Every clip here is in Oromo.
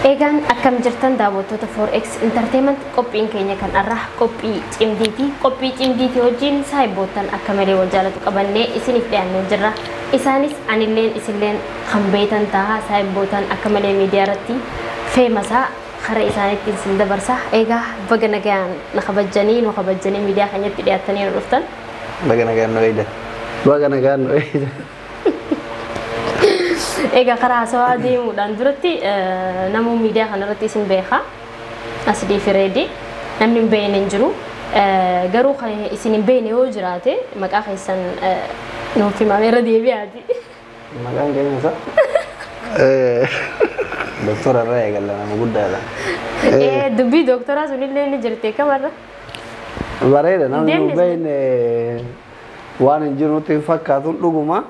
Egan akkam jirtan daawwattoota 4X Entertainment qophiin keenya kan arraa qophii cimdiiti wajjin saayibootan akka malee wal jaalatu qabannee isiniif dhiyaannee jirra. Isaanis anilleen isilleen kan beetan ta'a saayibootan akka malee miidiyaa irratti feemasaa kara isaaniitiin sin dabarsa. Egaa baga nagaan na kabajjanii miidiyaa keenyatti dhiyaatanii nu dhuftan. Baga nagaan nu eeyda. Baga nagaan nu eeyda. Egaa karaa sawaa deemuudhaan duratti namuu miidiyaa kanarratti isin beeka asdii fireedi namni hin beekne hin jiru garuu kan isin hin beekne yoo jiraate maqaa keessan nuuf himame irra deebi'aati. Maqaan keenya isa? Doktora irraa eegalla nama guddaadha. Dubbii doktoraa sunillee ni jirti kamarra. Bareeda namni hin beekne waan hin jiru nutti hin fakkaatu dhuguma.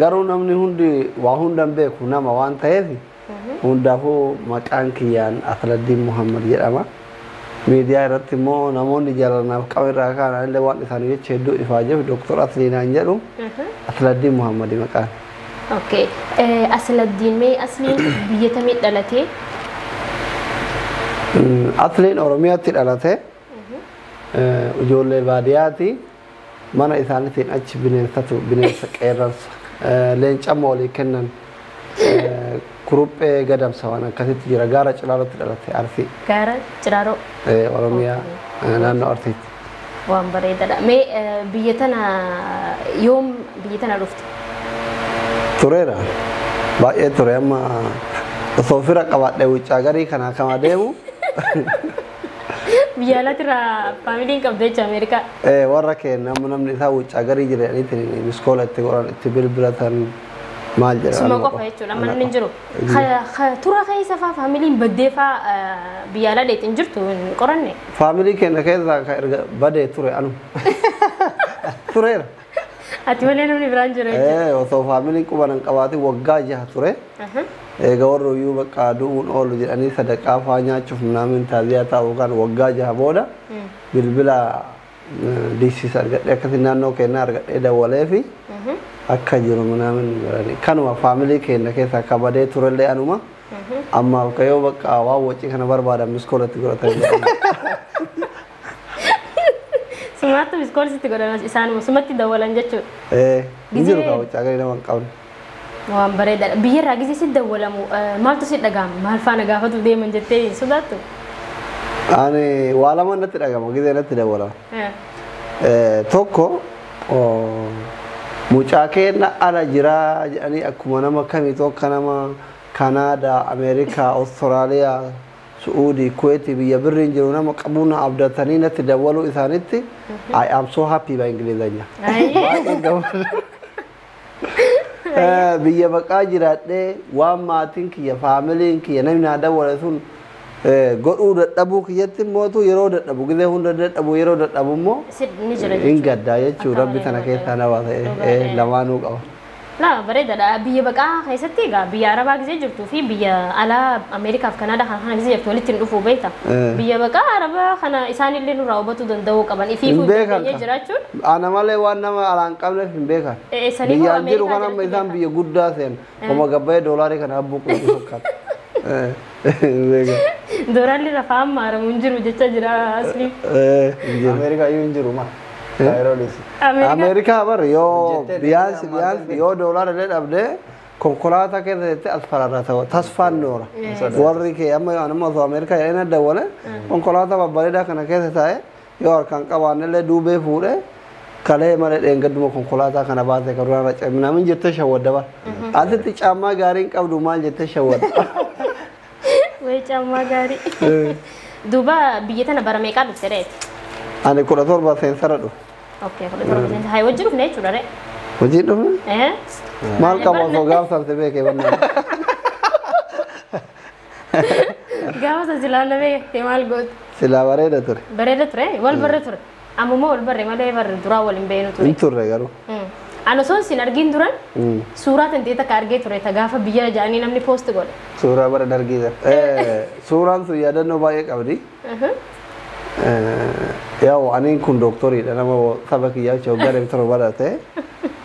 Garuu namni hundi waa hundan beeku nama waan ta'eef hundaafuu maqaan kiyyaan Asladdiin Muhammad jedhama. Miidiyaa irratti immoo namoonni jaalanaaf qaban irraa kaan illee waan isaanii jecha hedduu ifaa jiru Doktor Asliinaan jedhu Asladdiin Muhammad maqaan. Okay. Asladdiin mee asliin biyya tamii dhalatee? Asliin Oromiyaatti dhalate. Ijoollee baadiyyaati. Mana isaaniitiin achi bineensa qeerransa. Leenca moolii kennan kuruphee gadamsa waan akkasitti jira gaara Ciraarotti dhalate Arsii. Gaara Ciraaroo. Oromiyaa naannoo Arsiitti. Waan bareedaadha. Mee biyya tana yoom biyya tana dhufte? Tureera. Baay'ee ture amma osoo fira qabaadhee wuccaa garii kanaa kama deemu. Biyya alatirraa faamiliin qabdu jecha Ameerikaa. Warra keenya namni isaa wuccaa garii jedhaniitiin miskoola itti godhan itti bilbilatan maal jedhan. Suma qofa jechuudha amma namni hin jiru. Tura keessa faa faamiliin baddee faa biyya alaa dheetiin jirtu hin qoranne. Faamilii keenya keessaa kan erga badee ture anu. Tureera. Ati malee namni biraan jiru jechuudha. Osoo faamiliin quban qabaatiin waggaa 6 ture. Gawarro iyyuu bakka du'uun oolu jedhanii sadaqaa faa nyaachuuf namni taaziyaa ta'uu kan waggaa 6 booda bilbila diisiis argadhee akkasii naannoo keenyaa argadhee dawwalee fi akka jiru namni barani kanuma faamilii keenya keessaa akka badee turellee anuma amma yoo bakka waan wacii kana barbaadan miskoolatti godhatan. Sumaatti miskoolatti godhan isaanuma sumatti dawwalan jechuudha. Hin jiru kaa wacaa garii nama hin qabne. Waan bareedaadha. Biyya irraa gisee si dawwalamu maaltu si dhagahama? Maal faana gaafatu deeman jettee hin sodaattu? Ani waa lama natti dhagahama gisee natti dawwalama. Tokko mucaa keenya ala jiraa jedhanii akkuma nama kamiitu akka nama Kanaadaa, Ameerikaa, Awustiraaliyaa, Suudii, Kuweetii biyya birriin jiru nama qabuuna abdatanii natti dawwaluu isaanitti I am so happy by Ingilizanya. Biyya baqaa jiraadhee waan maatiin kiyya faamiliin kiyya namni naa dawwale sun godhuu dadhabuu kiyyatti mootu yeroo dadhabu gisee hunda dadhabu yeroo dadhabu immoo hin gaddaa jechuudha rabbi tana keessaa nama ta'e lamaanuu qaba. La bareedaadha. Biyya baqaa keessatti egaa biyya Arabaa gisee jirtuu fi biyya alaa Ameerikaa fi Kanaadaa kana gisee jirtu walitti hin dhufuu beekta. Biyya baqaa Arabaa kana isaanillee nurraa hubatuu danda'uu qaban ifiifuu dandeenye jiraachuun. Ana malee waan nama alaan qabneef hin beekan. Biyyaan jiru kan amma isaan biyya guddaa seen oma gabbayee doolaarii kana abbuu quutu fakkaata. Doolaalli rafaa amma aramu hin jiru jecha jira asli. Ameerikaa iyyuu hin jiru maa. Amerikaa bar yoo biyaansi yoo doolaara dhabde konkolaataa keessatti as fararra ta'u tasfaan noora warri kee amma osoo Ameerikaa jedhanii dawwale konkolaataa babbareedaa kana keessa taa'e yoo harkaan qabaannellee duubee fuudhee kalee malee dheengadduma konkolaataa kana baasee karuraan raca'e namni jettee shawwadda bar asitti caammaa gaariin qabdu maal jettee shawwadda. Way caammaa gaarii. Duuba biyya tana bara meeqaa dhufte reeti? Ani 17 seensara dhufe. Okay, kalau terus nanti hai wajib nih sudah deh. Wajib dong? Mal kamu so gaaf sampai ke mana? Gaaf sampai silaan deh, kemal god. Sila bareda tur. Bareda tur, wal bareda tur. Amu mau wal bareda, malah bar dura wal imbenu tur. Tur regalu. Anu son sinergin duran, surat nanti tak karge tur, tak gaaf biar jani namni post god. Surat bareda dargi dah. Surat tu ya ada no baik abdi. Yaw ani kun doktori da nama sabaki ya ce gare taro barate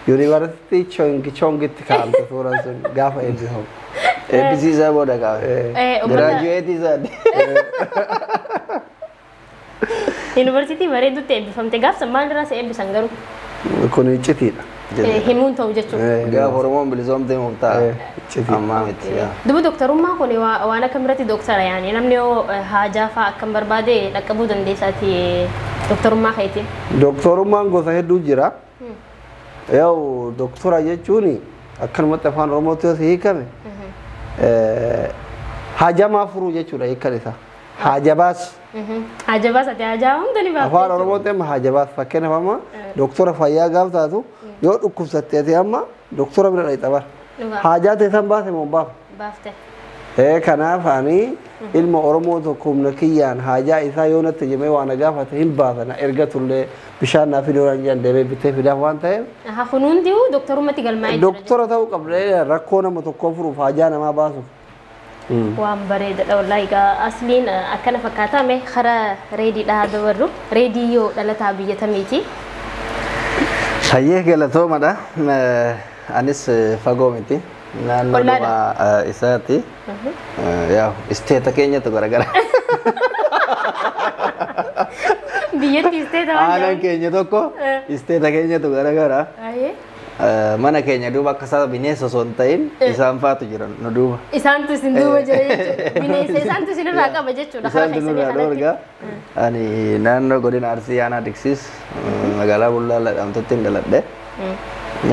university chongi chongi tikam to suran sun gafa edhi ho eebbisii isaa booda qabe giraajuweetii isaati yuunivarsiitii bareedutti eebbifamte gaafsa maalirraa si eebbisan garuu kun iccitiidha. himuun ta'u jechuudha. Gaafa Oromoon bilisoomtee muftaa ammaa miti. Duba doktorummaa kun waan akka biratti doktara yaani namni yoo haajaa fa'aa akkam barbaade dhaqqabuu dandeessaati doktorummaa keetiin. Doktorummaan gosa hedduu jira. Yoo doktora jechuun akkanumatti afaan Oromootti yoo hiikame haajamaa furuu jechuudha hiikan isaa. Haajabaas. Haajabaas ati haajaa hunda ni baafte. Afaan Oromootti amma haajabaas fakkeenyaaf amma doktora fayyaa gaaf taatu yoo dhukkubsatte ati amma doktora bira dhaqxa bara. Haajaa ta'e san baase moo baaf? Baafte. Kanaaf ani ilma Oromoo tokko humna kiyyaan haajaa isaa yoo natti jemee waan gaafate hin baasana erga tullee bishaan naaf fiduudhaan jedhan deemee bittee fidaaf waan ta'eef. Kun hunduu doktorummaatti galmaa'ee jira. Doktora ta'uu qabda rakkoo nama tokkoo furuuf haajaa namaa baasuuf. Waan bareedaadha wallahi egaa asliin akkana fakkaata mee karaa reediidhaa dabarru reediyoo dhalataa biyya tamiiti. Hayyee galatoomadha. Anis fagoo miti. Naannoo isaati. Yaa isteeta keenyatu garagara. Biyyatti isteeta waan aanaan keenya tokko isteeta keenyatu garagara. Mana keenya duuba akka isaa bineensa osoo hin ta'in isaan faatu jiran nu duuba. Isaantu isin duuba jira jechuudha. Bineensa isaantu isin irraa qaba jechuudha. Isaantu nurraa dhoorga. Ani naannoo godina Arsii Aanaa Diksiis magaalaa Bullaallaa jedhamtutti hin dhaladhe.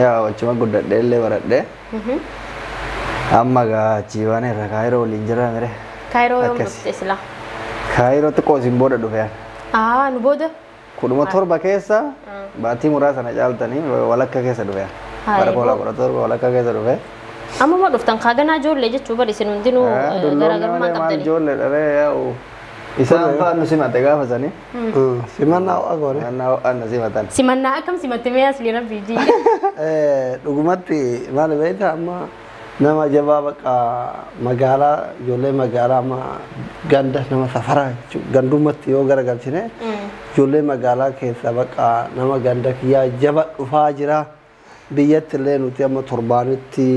Yaa wachuma guddadhe illee baradhe. Amma gaachii waan irra Kaayiroo waliin jira mire. Kaayiroo yoom dhufte sila? Kaayiroo xiqqoo isin booda dhufe. Nu booda? Kudhuma torba keessa baatii muraasa na caaltanii walakka keessa dhufe. Bara koolaa kudha torba walakka keessa dhufe. Amma moo dhuftan kaaganaa ijoollee jechuu bari isin hundinuu garaagarummaa qabdanii. Ijoollee dharee yaa'u isaan fa'aan nu simate gaafa sanii. Simannaa ho'a goone. Simannaa ho'aan na simatan. Simannaa akkam simatte mee asli rabbii diine. Dhugumatti maal beektaa amma nama jabaa bakka magaalaa ijoollee magaalaa amma ganda nama safaraa gandumatti yoo garagalchine ijoollee magaalaa keessa bakka nama ganda kiyyaa jaba dhufaa jira biyyatti illee nuti amma torbaanitti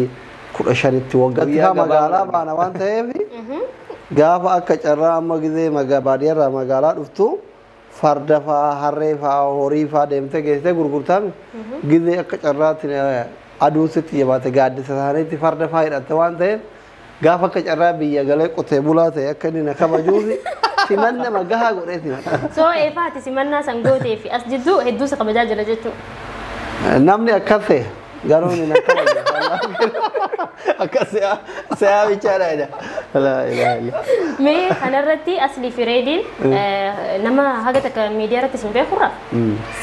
15tti waggaatti magaalaa baana waan ta'eef gaafa akka carraa amma gizee baadiyyaarraa magaalaa dhuftu farda fa'aa harree fa'aa horii fa'aa deemtee geessitee gurgurtaan gizee akka carraatti aduu sitti jabaate gaaddisa isaaniitti farda fa'aa hidhatte waan ta'eef gaafa akka carraa biyya galee qotee bulaa ta'e akka inni na kabajuufi simanna magahaa godhee simata. Soo eefaati simannaa san gootee fi as jidduu hedduu isa kabajaa jira jechuudha. Namni akkas ta'e garuu inni na kabaju. Akkas se'aa bichaadha. Mee kanarratti aslii fi reediin nama haga takka miidiyaa irratti isin beekurra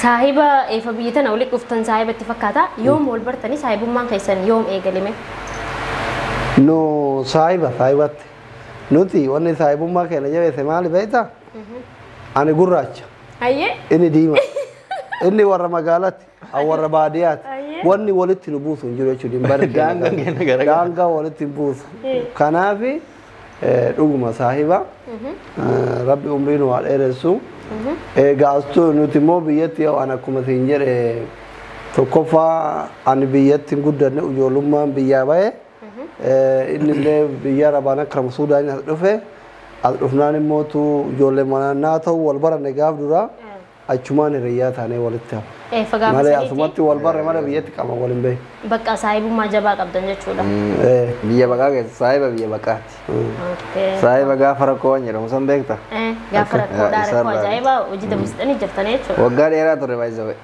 saahiba eefa biyya tana walitti dhuftan saahiba itti fakkaata yoom wal bartanii saahibummaan keessan yoom eegalime? No saahibatti nuti wanni saahibummaa keenya jabeesse maali beektaa? Ani gurraacha. Ayyee. Inni diimaa. Inni warra magaalaatti warra baadiyyaatti. Wanni walitti nu buusu hin jiru jechuudha. Daangaa walitti hin buusu. Kanaaf dhuguma saahiba rabbi umrii nu haa dheeressu. Gaastuu nuti immoo biyyatti yoo an akkuma siin jedhe tokkoffaa ani biyyatti hin guddanne ijoollummaan biyyaa ba'e. Inni illee biyya Arabaan akka Suudaanii as dhufe. As dhufnaan immoo ijoollee manaa ta'u wal baranne gaaf duraa. Achumaan hiriyyaa taanee walitti hafu. Malee asumatti wal barre malee biyyatti qaba waliin bahe. Bakka saahibummaa jabaa qabdan jechuudha. Biyya baqaa keessa saahiba biyya baqaati. Saahiba gaafa rakkoo waan jedhamu san beekta? Gaafa rakkoodhaa rakkoo ajaa'ibaa hojii dabalsitanii jirtanii jechuudha. Waggaa dheeraa ture baay'isa.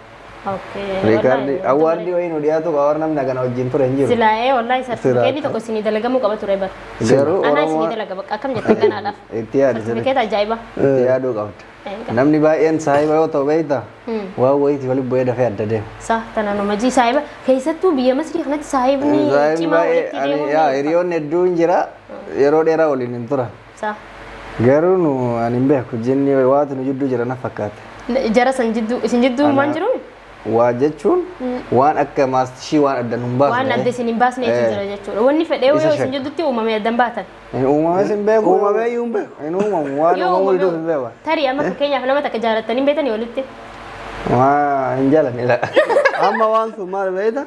Riikaardi awwaardi wayii nu dhiyaatu awwaar namni kana wajjin ture hin jiru. Silaa'ee wallahi sartifikeetii tokko isinii dalagamuu qaba ture bara. Garuu Anaa isinii dalaga bakka akkam jettan kanaadhaaf. Itti yaadu Sartifikeeta ajaa'ibaa. Itti yaaduu qabda. Namni baay'een saahiba yoo ta'u beekta waan wayiitii waliin bu'ee dafee adda deema. Sa tana nu majii saahiba keessattuu biyya Masrii kanatti saahibni cimaa walitti deemu. Hiriyoonni hedduun jira yeroo dheeraa waliin hin turan. Sa garuu nu ani hin beeku jinni waatu nu jidduu jira na fakkaate. Jara san jidduu isin jidduu waan jiruun? Waa jechuun waan akka maastishii waan adda nun baasne. Waan adda isin hin baasne jira jechuudha. Wanni fedhee yoo isin jidduutti uumamee addan baatan. Uumamee isin beeku. Uumamee iyyuu hin beeku. Hin uumamu waan uumamu iddoo hin beeku. Tarii amma fakkeenyaaf nama takka jaalattanii hin beektan walitti. Waa hin jaalanne. Amma waan sun maal beekta?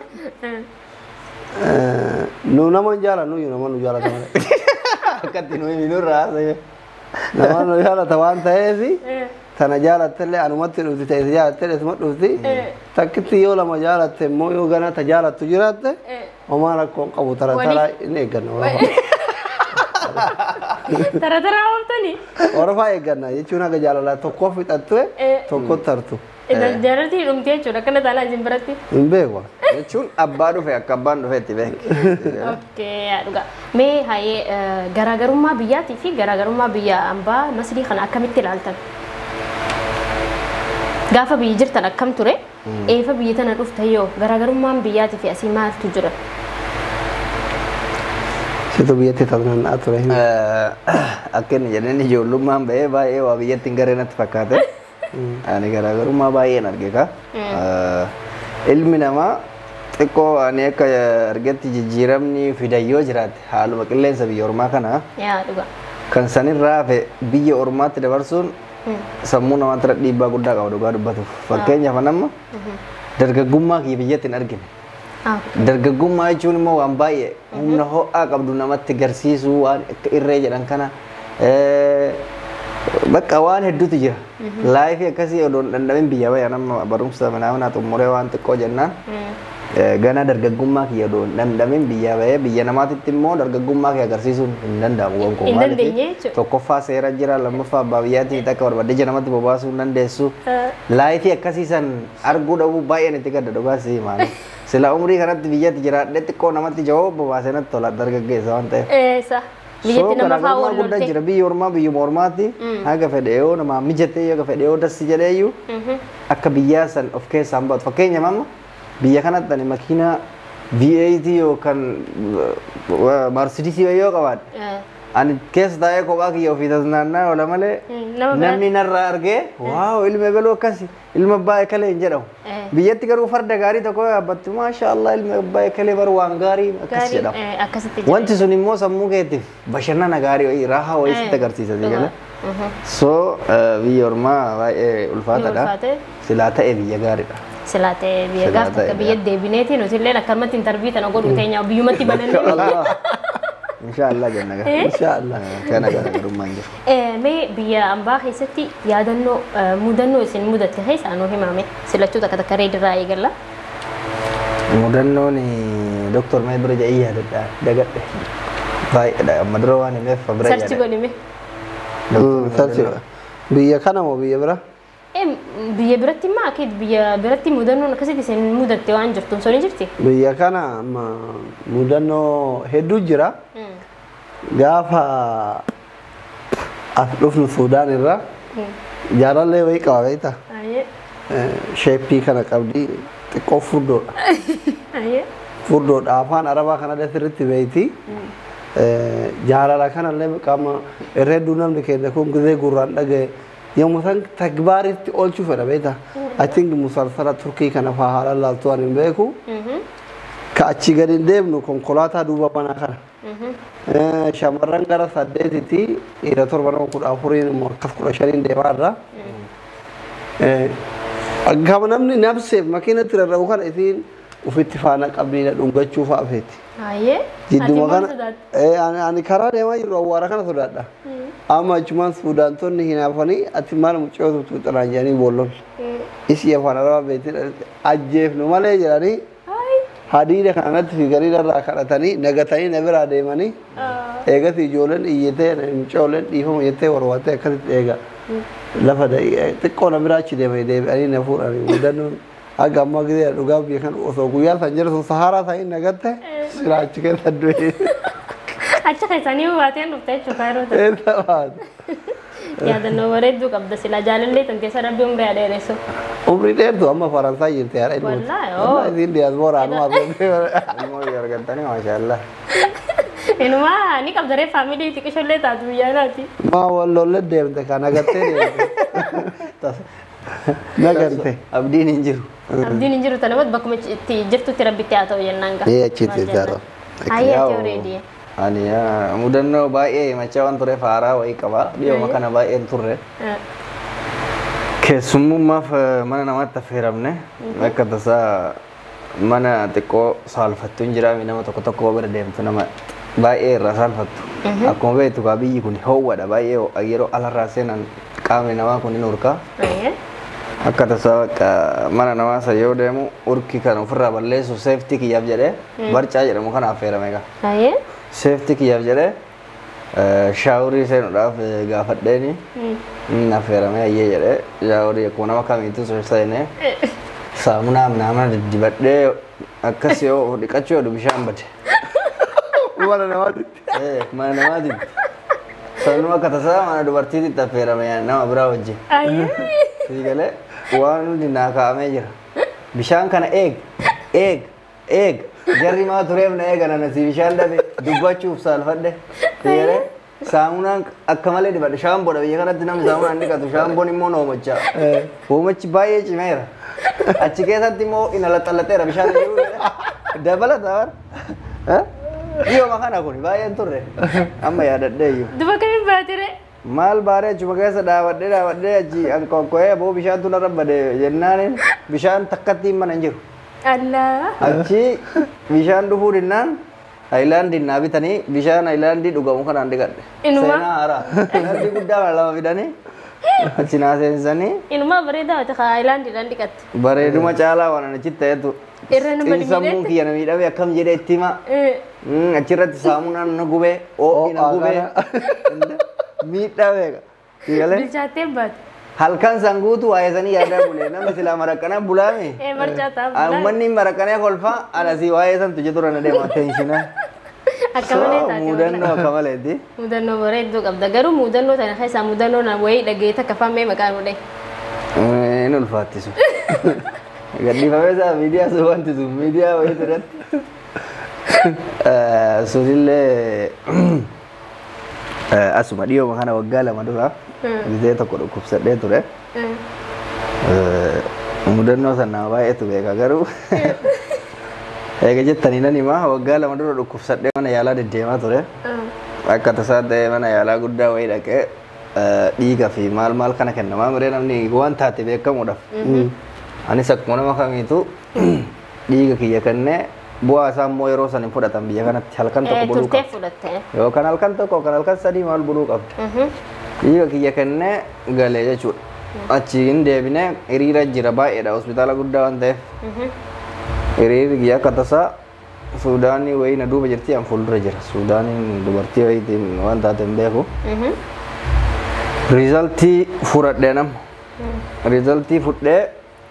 Nu nama jala nu nama nu jala tamane. Akkatti nuyi minuu raasa. Nama nu jala tawan ta'eefi tana jalattelle anumatti dhufti ta'e jalattelle isuma dhufti takkitti yoo lama jalatte immoo yoo gana ta jalattu jiraatte homaa rakkoon qabu tara tara inni eegganna Tara tara ooftani. Orofaa eegganna jechuun haga jaalalaa tokkoof fixattue tokko tartu. Jaalaltii dhumti jechuudha akkana taalaa isin biratti. Hin beeku. Jechuun abbaa dhufe akka abbaan dhufe itti beeku. Okkee dhugaa. Mee haayee garaagarummaa biyyaatii fi garaagarummaa biyya ambaa maslii kana akkamitti ilaaltan? Gaafa biyyi jirtan akkam ture? Eefa biyyi tana dhufte yoo garaagarummaan biyyaatii fi asii maaltu jira? Situ biyyatti taphannaa ture. Akka inni jedhanii ijoollummaan bahee baay'ee waa biyyatti hin gareenatti fakkaate. Ani garaagarummaa baay'een arge ka. Ilmi namaa xiqqoo ani akka argetti jijjiiramni fidayyoo jiraate haaluma qilleensa biyya ormaa kana. Yaa dhugaa. Kan sanirraa hafe biyya ormaatti dabarsuun sammuu namaatti dhiibbaa guddaa qaba dhugaa dubbatuuf. Fakkeenyaaf nama dargaggummaa kiyya biyyatti hin argine. Dargaggummaa jechuun immoo waan baay'ee humna ho'aa qabdu namatti garsiisuu waan akka irree jedhan kana bakka waan hedduutu jira. Laayifii akkasii odoon dhandhamin biyya baya nama barumsa manaa xumuree waan xiqqoo jennaan gana dargaggummaa kiyya odoon dhandhamin biyya baya biyya namaatitti immoo dargaggummaa kiyya agarsiisuun hin danda'amu gonkumaa. Hin dandeenye jechuudha. Tokkoffaa seera jira lammaffaa abbaa biyyaatii takka barbaadde namatti bobaasuu hin dandeessu. Laayifii akkasii san arguu dhabuu baay'een itti gadda dhugaasi maali. Sila umrii kanatti biyyatti jiraadhe xiqqoo namatti jawoo bobaasee natti tola dargaggeessa waan ta'eef. Eessa. Biyyatti nama fa'aa wal guddaa jira biyya ormaa biyyuma ormaatti haga fedheeyoo nama mijatee haga fedheeyoo dassi jedheeyyuu akka biyyaa san of keessaa hin baatu. Fakkeenya mamma biyya kanatti ani makiinaa V8 yookaan Mercedes yoo qabaadhe ani keessa taa'ee kophaa kiyya ofii tasnaannaa oola malee namni narraa argee waaw ilma galuu akkasi ilma abbaa ekalee hin jedhamu. Biyyatti garuu farda gaarii tokko yaabbattu maashaallah ilma abbaa ekalee baru waan gaarii akkas jedhamu. Wanti sun immoo sammuu keetiif bashannana gaarii wayii raahaa wayii sitti agarsiisa jala. So biyya ormaa baay'ee ulfaataadha. Silaa ta'e biyya gaariidha. Silaa ta'e biyya gaafa akka biyya deebineetiin nutillee akkamatti intarvii tana godhu teenya biyyumatti banannee. Inshaallah jenna gaa. Inshaallah. Kana garaagarummaan jiru. Mee biyya ambaa keessatti yaadannoo mudannoo isin mudatte keessa anuu himame silachuu takka takka reedirraa eegalla. Mudannoon Dr. Mee bira jedhee yaadadha dagadhe. Baay'eedha amma dura waan himeef bira yaadadha. Sarchi godhime. Sarchi biyya kana moo biyya bira? Biyya biratti immoo akka biyya biratti mudannoon akkasitti isin mudatte waan jirtuun soo ni jirti? Biyya kana mudannoo hedduu jira. Gaafa as dhufnu Suudaan irraa jaalallee wayii qaba beektaa? Sheeppii kana qabdi xiqqoo furdoodha. Furdoodha afaan arabaa kana dasirritti beeyti. Jaalala kanallee qaama irra hedduu namni keenya kun gizee gurraan dhagaye yommuu san takbaaritti oolchuu fedha beektaa? I think musalsala Turkii kana fa'aa haala laaltuu ani hin beeku. Ka achi gadi hin deemnu konkolaataa duuba manaa kana. Shamarran gara 8tti dhiira 7-14 immoo akkas 15 deemaa irraa. Gama namni nabseef makiinatti rarra'u kana isiin ufitti faana qabdiidha dhungachuu fa'aa feeti. Jidduma kana ani karaa deemaa jiru awwaara kana sodaadha. Amma achumaan Suudaantonni hinaafanii ati maal mucayyoo tuuxanaan jedhanii boolloon. Isii afaan arabaa beektii ajjeefnu malee jedhanii hadiida kanatti fiiganii irraa kadhatanii nagatanii na biraa deemanii eegatti ijoolleen iyyatee mucayyooleen dhiifamu jettee warwaatee akkasitti eega. Lafa xiqqoo na biraa achi deebi'anii na fuudhanii mudannoon aga amma gizee dhugaa biyya kan osoo guyyaa san jira sun saharaa ta'ii nagatte silaa achi keessa du'e. Acha keessanii hubaateen dhufte jechuudha yeroo ta'u. Eessa baate? Yaadannoo bareedduu qabda silaa jaalallee tan keessa rabbi umrii adeeressu. Umrii dheertu amma Faransaay jirti yaadha ilmu. Wallaahi isiin diyaaspooraan waafee. Ilmoo argattanii maashaallah. Inumaa ni qabdaree faamilii xiqqishollee taatu biyyaa naati. Maa wallollee deemte kan agattee deemte. Nagarte. Abdiin hin jiru. Abdiin hin jiru tanamatti bakkuma itti jirtutti rabbitti haa ta'u jennaan gaa. Achitti haa ta'u. Ayyaa teoreedii. Ani mudannoo baay'ee machaa waan tureef haaraa wayii qaba. Dhiyooma kana baay'een turre. Keessummummaaf mana namaatti affeeramne akka tasaa mana xiqqoo saalfattu hin jiraami nama tokko bira deemtu nama baay'ee irraa saalfattu. Akkuma beektu kaa biyyi kun ho'aadha baay'ee yeroo alarraa seenan qaamni namaa kun hin urkaa. Akka tasaa mana namaa isa yoo deemu urki kan ofirraa balleessu seeftii kiyyaaf jedhee barcaa jedhamu kana affeerame egaa. Seeftii kiyyaaf jedhee shaaworii seenuudhaaf gaafadheeni affeerame ayyee jedhee shaaworii akkuma nama kamiitu seenee saamunaa nama dibadhee akkas yoo dhiqachuu yoo bishaan bade. Mana namaati. Mana namaati. Sanuma akka tasaa mana dubartiitti affeerame nama biraa wajjin. Sigalee waan hundi naa kaa'amee jira. Bishaan kana eeg jarri maa tureef na eegan anasi bishaan dhabe dubbachuuf saalfadhe. Sigalee saamunaan akka malee dibadhe shaamboodha biyya kanatti namni saamunaan dhiqatu shaamboon immoo na hoomachaa. Hoomachi baay'ee cimeera. Achi keessatti immoo ina laxxallaxeera bishaan dabalata bara. Iyo makana kun baay'een turre amma yaadadhee iyyuu. Duba kamiin baatire? Maal baaree achuma keessa dhaabadhee achi ankoko'ee boo bishaan tun irra bade jennaan bishaan takkatti mana hin jiru. Allah. Achi bishaan dhufuu dinnaan haayilaandii naa bitanii bishaan haayilaandii dhugamu kanaan dhiqadhe. Inuma. Seenaa haaraa. Haayilaandii guddaa lama fidanii achi naa seensanii. Inuma bareedaa ta'e haayilaandiidhaan dhiqatte. Bareeduma caalaa waan achi ta'etu. Irra nama dhibee. Sammuu kiyya na miidhame akkam jedhee itti hima. Achirratti saamunaan na gubee oo'i na gubee. Miidhame. Bilchaattee baate. Halkan sanguutu waa'ee sanii yaadaa bulee namni silaa maraqanaa bulaame. Marcaataa bulaa. Uummanni maraqanee kolfaa anasii waa'ee san tujje tura na deema tenshina. Akka malee taate. Mudannoo akka maleeti. Mudannoo bareedduu qabda. Garuu mudannoo tana keessaa mudannoo na wayii dhageeta kafamee maqaan godhe. Hin ulfaattisu. Gaddifamee isaa miidiyaa sun wanti sun miidiyaa wayii irratti. Sunillee asuma dhiyoo kana waggaa lama dura gisee tokko dhukkubsadhee ture. Mudannoo san nama baay'eetu beeka garuu eega jettanii nan himaa waggaa lama dura dhukkubsadhee mana yaalaa deddeemaa ture. Akka tasaa ta'e mana yaalaa guddaa wayii dhaqee dhiiga fi maal kana kennamaa miree namni waan taate beekamuudhaaf. Anis akkuma nama kamiitu dhiiga kiyya kennee bu'aa isaa immoo yeroo san hin fudhatan biyya kanatti halkan tokko buluu qabda. Yookaan halkan tokko yookaan halkan sadii maal buluu qabda. Dhiiga kiyya kennee galee jechuudha. Achi hin deebinee hiriira jira baay'eedha hospitaala guddaa waan ta'eef. Hiriirri kiyya akka tasaa Suudaanii wayii na duuba jirti an fuuldura jira. Suudaaniin dubartii wayiitiin waan taate hin beeku. Riizaltii fudhadhee nama. Riizaltii fudhee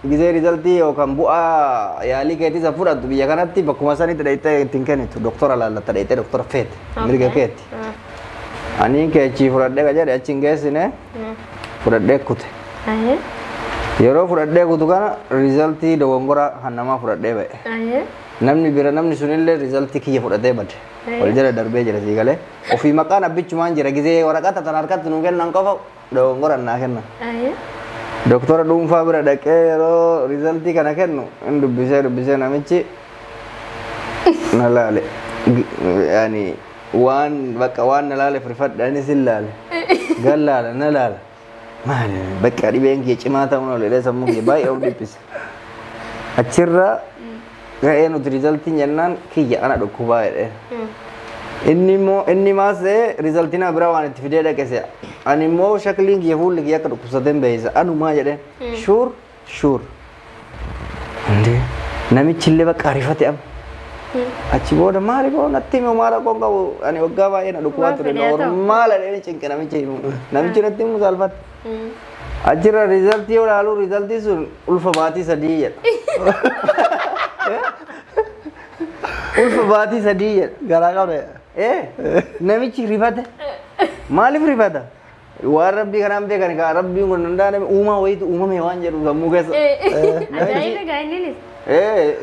gisee riizaltii yookaan bu'aa yaalii keetii isa fudhattu biyya kanatti bakkuma sanitti dhayitee ittiin kennitu doktora laallatta dhayitee doktora feete mirga keetti. Ani keechii fudhadhee ka jedhe achi hin geessine fudhadhee kute. Yeroo fudhadhee kutu kana riizaltii dogongora hannamaa fudhadhee ba'e. Namni bira namni sunillee riizaltii kiyya fudhatee bade. Wal jala darbee jira sii galee. Ofii maqaan abbichumaan jira gisee waraqata tan harkatti nuu kennan qofa dogongora naa kennan. Doktora dhuunfaa bira dhaqee yeroo riizaltii kana kennu hin dubbisee namichi na laale. Yaani waan bakka waan na laale firfadhaanis hin laale. Gan laala na laala. Maali bakka dhibeen kiyya cimaa ta'uun olee sammuu kiyya baay'ee of dhiphise. Achirraa ga'ee nuti riizaltiin jennaan kiyya ana dhukkubaa jedhee. Inni maas riizaltiin biraa waan itti fidee dhaqese. Ani immoo shakliin kiyya fuulli kiyya akka dhukkubsateen beeysa. Anumaa jedheen. Shuur. Namichi illee bakka arifate amma. Achi booda maali boo natti himu maala qoon qabu ani waggaa baay'ee na dhukkubaa ture. Maala dheeni cinqe namichi himu. Namichi natti himu saalfatte. Achirra riizaltii yoo ilaalu riizaltii sun ulfa baatii sadii jedha. Ulfa baatii sadii jedha. Garaa qabne. Namichi rifate. Maaliif rifata? Waan rabbii kanaan beekan kaa rabbiin kun danda'ame uumaa wayiitu uumame waan jedhu sammuu keessa. Ajaa'iba gaa'inninis.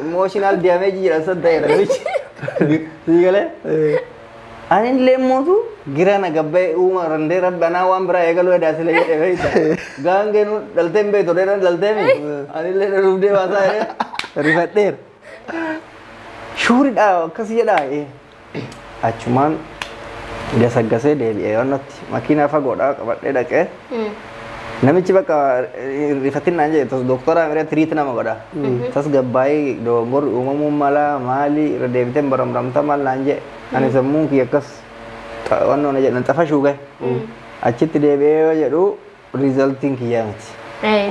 Emotional damage jedhan san ta'edha namichi. Siigalee. Ani illee mootu girana gabbee uuma randee rabbi anaa waan biraa eegaluu edaa sila jedhee beeyta. Gaangee nu dhalteen beeytu dheeran dhalteemi. Ani illee dhufdee baasaa jedhee rifadheera. Shuuridhaa akkasii jedhaa. Achumaan gasaggasee deebi'ee yoonnotti makiinaa fagoodhaa qabadhee dhaqee namichi bakka rifatin naan jedhe tos doktora amira tiriit nama godha tas gabbaayee dogongor uumamuu mala maali irra deebitee baramramta maal naan jedhe ani sammuun kiyya akkas wannoona jedhan xafashuu gahe achitti deebi'ee jedhu riizaltiin kiyyaa miti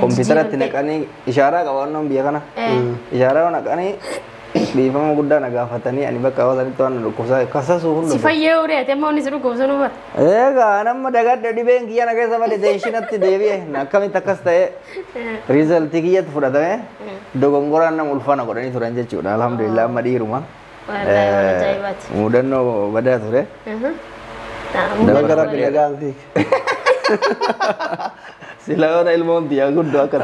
kompiitaratti naqanii ishaaraa qaba wannoon biyya kana ishaaraa naqanii dhiifama guddaa na gaafatanii ani bakka hawaasanitti waan dhukkubsaa kasasuu hundu. Si fayyee horii ati amma inni si dhukkubsa nu bara. Egaa nama dagadde dhibeen kiyya na keessa malee teenshinatti deebi'e akkamitti akkas ta'e riizaltii kiyyatti fudhatame dogongoraan nama ulfaana godhanii turan jechuudha alhamdulillah amma dhiiruma. Mudannoo badaa ture. Dagara biyagaansi. Sila orang ilmu dia gudo akar.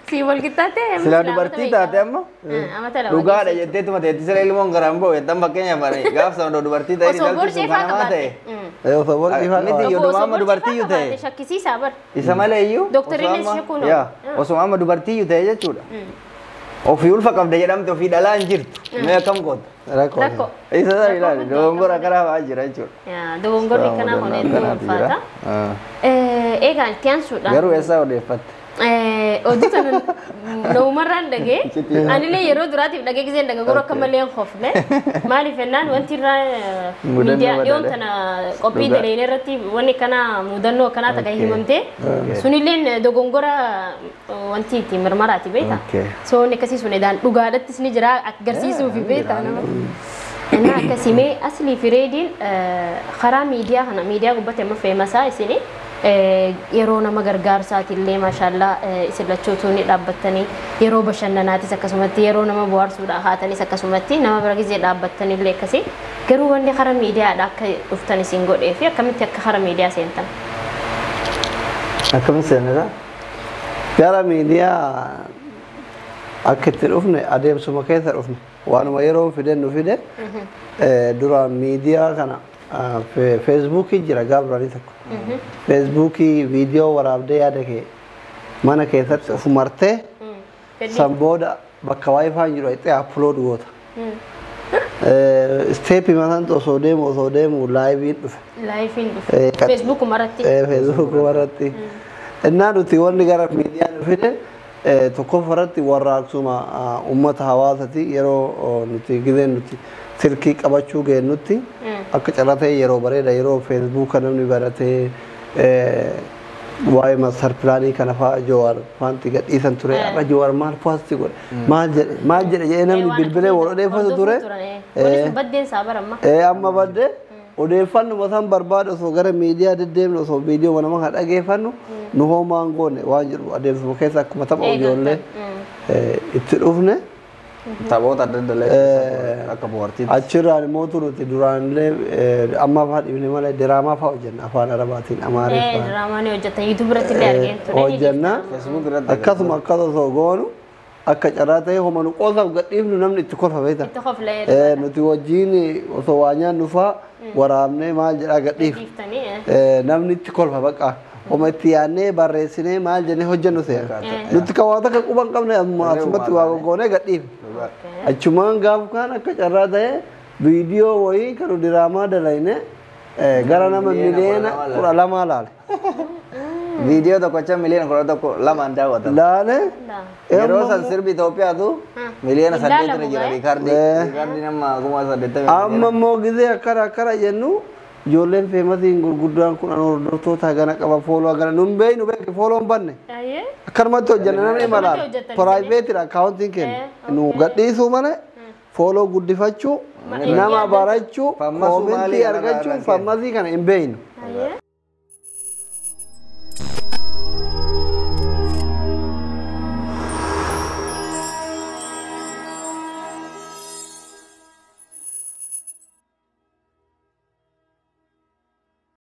Si wal kita teh. Sila dubarti taate amma. Duga ada jette tu mate sila ilmu ngarambo etam pakainya bare. Gaf sama dubarti tadi dalam tu kana mate. Ayo sabor ifa. Miti yo mama dubarti yu teh. Shakisi sabar. Isa male yu. Dokter ini syakuno. Ya. Oso mama dubarti yu teh aja cuda. Ofiul fakam daya dam tu fi dalan jirtu. Me kam kot. Rako. Isa tadi lah. Dongor akara aja cuda. Ya dongor ikana hone tu fata. Egaan kian sudah. Garu esa udah fat. Odu tan nomaran dage. Ani le yero durati dage gizen daga goro kamalen khofne. Mali fenan wanti ra media yon tana kopi dele ne rati wani kana mudanno kana ta kai himamte. Sunilen dogongora wanti ti marmarati beta. So ne kasi sunedan dugadat tisni jira agarsisu fi beta na. Ana kasime asli firedin khara media hana media gubbate ma famasa isini yeroo nama gargaarsaatiillee maashaallah isilachootuun dhaabbattanii yeroo bashannanaatis akkasumatti yeroo nama bohaarsuudhaa haatanis akkasumatti nama bira gizee dhaabbattanillee akkasii garuu wanni karaa miidiyaadha akka dhuftan isin godhee fi akkamitti akka karaa miidiyaa seentan. Akkamitti seenaa? Gara miidiyaa akka itti dhufne adeemsuma keessa dhufne waanuma yeroo fide nu fide dura miidiyaa kana Facebook jira gabrani takko Facebook video waraabdee yaada kee mana keessatti of martee sambooda bakka wifi jiru itti upload goota step matan osoo deemu live dhufe Facebook maratti Facebook maratti innaa nuti wanni gara miidiyaa dhufite tokko faratti warraaqsuma ummata hawaasati yeroo nuti gizeen nuti sirkii qabachuu geennutti akka calatee yeroo bareeda yeroo Facebook namni baratee waa'ee master plaanii kana fa'aa Jowaar wanti gadhiisan ture akka Jowaar maal posti godhe maal jedhe jedhee namni bilbilee wal odeeffatu ture baddeen saabar amma amma baddee odeeffannu mataan barbaadu osoo gara miidiyaa deddeemnu osoo viidiyoo nama kan dhageeffannu nu hoomaan goone waan jedhu adeemsuma keessa akkuma tapha ijoollee itti dhufne. Taphoota adda addaa akka bohaartii. Achirraan immoo turuuti duraanillee amma afaan dhibne malee diraamaa fa'aa hojjenna afaan arabaatiin amaariffaan. Diraamaan hojjetan yuutuub irratti illee argeen ture. Hojjenna akkasuma akkas osoo goonu akka carraa ta'e homa nu qoosaaf gadhiifnu namni itti kolfa beekta. Itti kolfa nuti wajjin osoo waa nyaannu fa'aa waraabnee maal jedhaa gadhiif. Namni itti kolfa baqa. Homa itti yaadnee barreessinee maal jennee hojjennu seera. Nuti kan waan takka quban qabne asumatti waa gogoonee gadhiif. Achumaan gaaf kan akka carraa ta'e viidiyoo wayii kan diraamaa dalayne gara nama miliyoona 12 laale. Viidiyoo tokkocha miliyoona 12 daawwata. Laale. Yeroo san sirbi Itoophiyaatu miliyoona 8 jira riikaardii nama 80. Amma immoo gizee akkana jennu ijoolleen feemasiin gurguddaan kun hordoftoota hagana qaba fooloo hagana nun beeynu beeki fooloon banne. Akkanumatti hojjenna namni malaan piraayiveetidha akkaawuntiin keenya nu gadhiisuu malee fooloo guddifachuu nama barachuu koomentii argachuu farmasii kana hin beeynu.